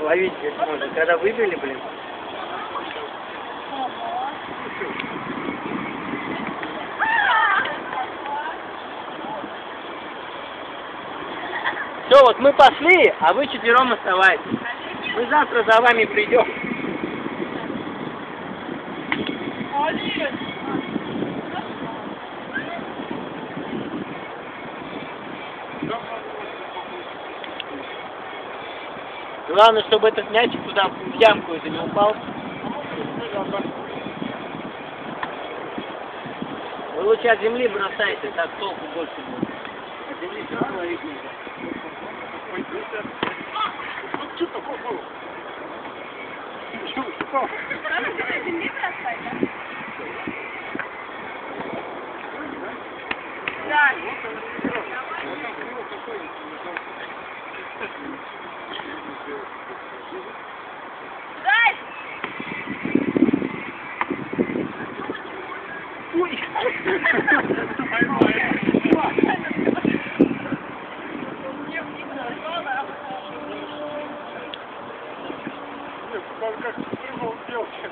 ловить здесь можно. Когда выбили, блин. Все, вот мы пошли, а вы четвером оставайтесь. Мы завтра за вами придем. Главное, чтобы этот мячик туда в ямку это не упал. Вы лучше от земли бросайте, так толку больше будет. От земли все равно ловить нельзя. Как прыгал девочка.